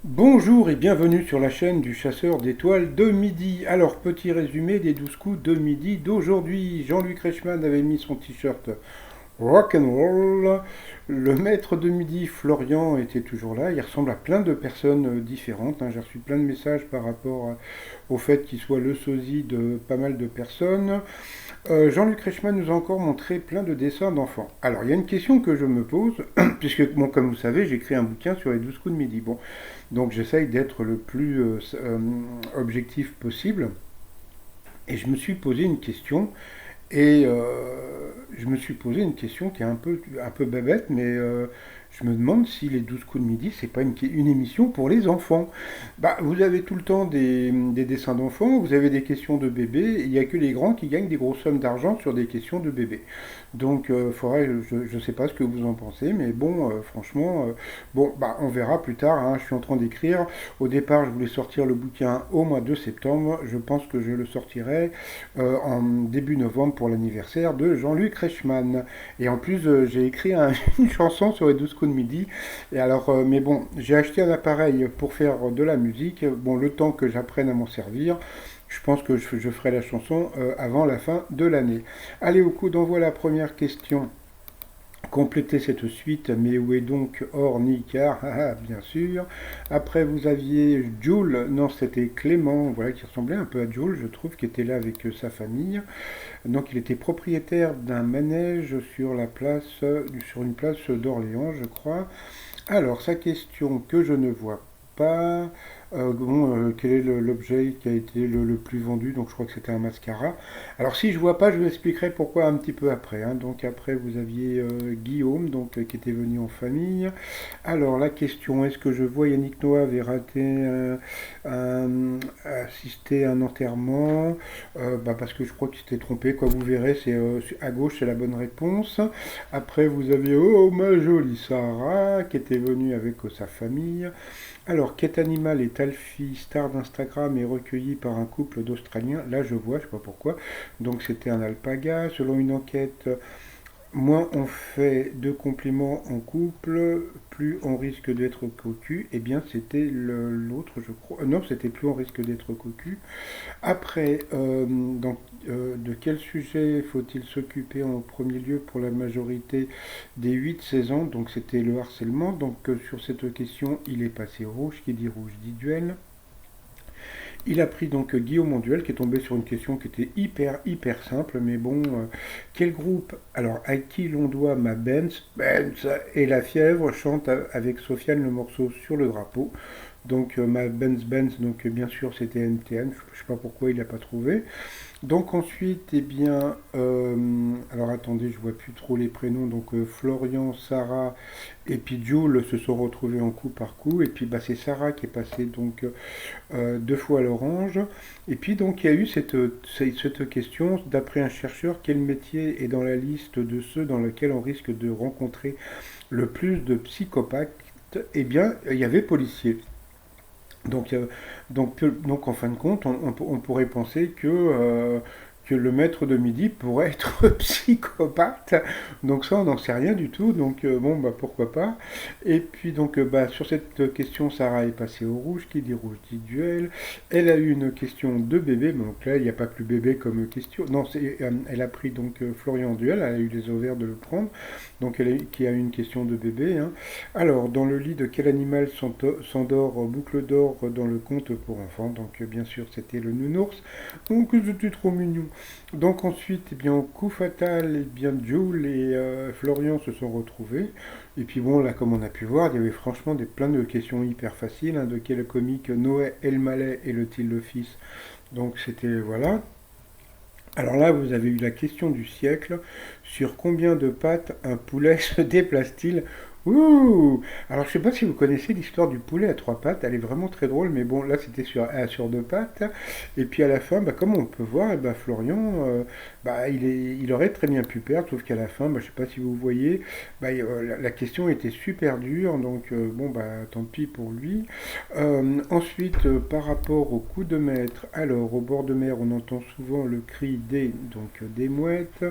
Bonjour et bienvenue sur la chaîne du chasseur d'étoiles de midi. Alors, petit résumé des 12 coups de midi d'aujourd'hui. Jean-Luc Reichmann avait mis son t-shirt rock and roll. Le maître de midi, Florian, était toujours là. Il ressemble à plein de personnes différentes, hein. J'ai reçu plein de messages par rapport au fait qu'il soit le sosie de pas mal de personnes. Jean-Luc Reichmann nous a encore montré plein de dessins d'enfants. Alors, il y a une question que je me pose, puisque, bon, comme vous savez, j'ai écrit un bouquin sur les 12 coups de midi. Bon, donc j'essaye d'être le plus objectif possible. Et je me suis posé une question, et je me suis posé une question qui est un peu bébête, mais je me demande si les 12 coups de midi, c'est pas une émission pour les enfants. Bah, vous avez tout le temps des dessins d'enfants, vous avez des questions de bébés, et il n'y a que les grands qui gagnent des grosses sommes d'argent sur des questions de bébés. Donc, je ne sais pas ce que vous en pensez, mais bon, franchement, bon, bah, on verra plus tard, hein. Je suis en train d'écrire. Au départ, je voulais sortir le bouquin au mois de septembre. Je pense que je le sortirai en début novembre pour l'anniversaire de Jean-Luc Reichmann. Et en plus, j'ai écrit une chanson sur les 12 coups de midi. Et alors, mais bon, j'ai acheté un appareil pour faire de la musique. Bon, le temps que j'apprenne à m'en servir, je pense que je ferai la chanson avant la fin de l'année. Allez, au coup d'envoi la première question. Complétez cette suite, mais où est donc Ornicar? Ah, bien sûr. Après, vous aviez Jules, non, c'était Clément, voilà, qui ressemblait un peu à Jules, je trouve, qui était là avec sa famille. Donc, il était propriétaire d'un manège sur une place d'Orléans, je crois. Alors, sa question que je ne vois pas. Quel est l'objet qui a été le plus vendu? Donc, je crois que c'était un mascara. Alors, si je vois pas, je vous expliquerai pourquoi un petit peu après, hein. Donc, après, vous aviez Guillaume, donc qui était venu en famille. Alors, la question, est-ce que je vois Yannick Noah avait raté assister à un enterrement? Bah, parce que je crois qu'il s'était trompé, quoi. Vous verrez, c'est à gauche, c'est la bonne réponse. Après, vous aviez Oh ma jolie Sarah qui était venue avec sa famille. Alors, quel animal est Alfie, star d'Instagram et recueilli par un couple d'Australiens? Là, je vois, je sais pas pourquoi. Donc, c'était un alpaga. Selon une enquête, moins on fait de compliments en couple, plus on risque d'être cocu. Eh bien, c'était l'autre, je crois. Non, c'était plus on risque d'être cocu. Après, de quel sujet faut-il s'occuper en premier lieu pour la majorité des 8-16 ans? Donc c'était le harcèlement. Donc sur cette question, il est passé rouge. Qui dit rouge dit duel. Il a pris donc Guillaume en duel, qui est tombé sur une question qui était hyper simple, mais bon, quel groupe, alors à qui l'on doit ma Benz? Benz et la fièvre chante avec Sofiane le morceau sur le drapeau. Donc ma Benz, donc bien sûr c'était NTN, je ne sais pas pourquoi il n'a pas trouvé. Donc ensuite, eh bien, alors attendez, je vois plus trop les prénoms. Donc Florian, Sarah et puis Jules se sont retrouvés en coup par coup. Et puis bah, c'est Sarah qui est passée donc deux fois à l'orange. Et puis donc il y a eu cette question, d'après un chercheur, quel métier est dans la liste de ceux dans lesquels on risque de rencontrer le plus de psychopathes? Eh bien, il y avait policier. Donc, donc en fin de compte, on pourrait penser que le maître de midi pourrait être psychopathe. Donc ça, on n'en sait rien du tout. Donc bon, bah pourquoi pas. Et puis donc bah, sur cette question, Sarah est passée au rouge. Qui dit rouge dit duel. Elle a eu une question de bébé. Donc là, il n'y a pas plus bébé comme question. Non, elle a pris donc Florian en duel. Elle a eu les ovaires de le prendre. Donc qui a eu une question de bébé, hein. Alors, dans le lit de quel animal s'endort boucle d'or dans le conte pour enfants? Donc, bien sûr, c'était le nounours. Donc, c'était trop mignon. Donc, ensuite, eh bien, au coup fatal, eh bien, Jules et Florian se sont retrouvés. Et puis, bon, là, comme on a pu voir, il y avait franchement plein de questions hyper faciles, hein, de quel comique Noé Elmaleh est-il le fils? Donc, c'était, voilà. Alors là, vous avez eu la question du siècle. Sur combien de pattes un poulet se déplace-t-il? Ouh! Alors je sais pas si vous connaissez l'histoire du poulet à trois pattes, elle est vraiment très drôle, mais bon, là c'était sur deux pattes. Et puis à la fin, bah, comme on peut voir, eh ben, Florian, bah, il aurait très bien pu perdre, sauf qu'à la fin, bah, je sais pas si vous voyez, bah, la question était super dure, donc bon, bah, tant pis pour lui. Ensuite, par rapport au coup de maître, alors au bord de mer, on entend souvent le cri des mouettes.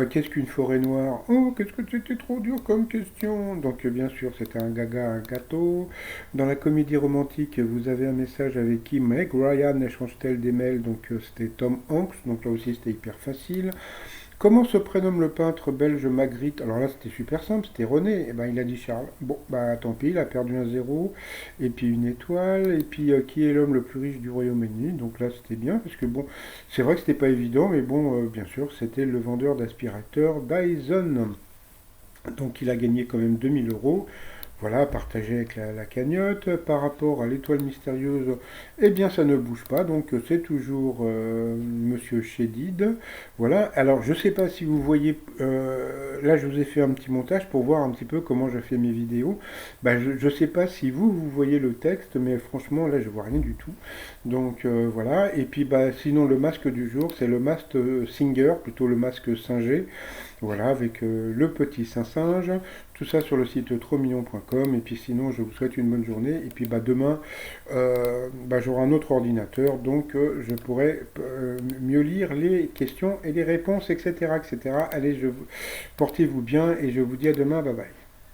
Qu'est-ce qu'une forêt noire? Oh, qu'est-ce que c'était trop dur comme question. Donc, bien sûr, c'était un gaga, un gâteau. Dans la comédie romantique, vous avez un message avec qui Meg Ryan échange-t-elle des mails? Donc, c'était Tom Hanks. Donc, là aussi, c'était hyper facile. Comment se prénomme le peintre belge Magritte? Alors là, c'était super simple, c'était René. Et ben, il a dit Charles. Bon, bah tant pis, il a perdu un zéro, et puis une étoile, et puis qui est l'homme le plus riche du Royaume-Uni? Donc là, c'était bien, parce que bon, c'est vrai que c'était pas évident, mais bon, bien sûr, c'était le vendeur d'aspirateurs Dyson. Donc il a gagné quand même 2000 euros. Voilà, partagé avec la cagnotte. Par rapport à l'étoile mystérieuse, eh bien ça ne bouge pas, donc c'est toujours Monsieur Chédid. Voilà, alors je ne sais pas si vous voyez, là je vous ai fait un petit montage pour voir un petit peu comment je fais mes vidéos. Bah, je ne sais pas si vous voyez le texte, mais franchement là je vois rien du tout. Donc voilà, et puis bah, sinon le masque du jour, c'est le masque Singer, plutôt le masque singé. Voilà, avec le petit Saint-Singe, tout ça sur le site trosmignon.com. Et puis sinon, je vous souhaite une bonne journée. Et puis bah, demain, bah, j'aurai un autre ordinateur, donc je pourrai mieux lire les questions et les réponses, etc. etc. Allez, portez-vous bien et je vous dis à demain. Bye bye.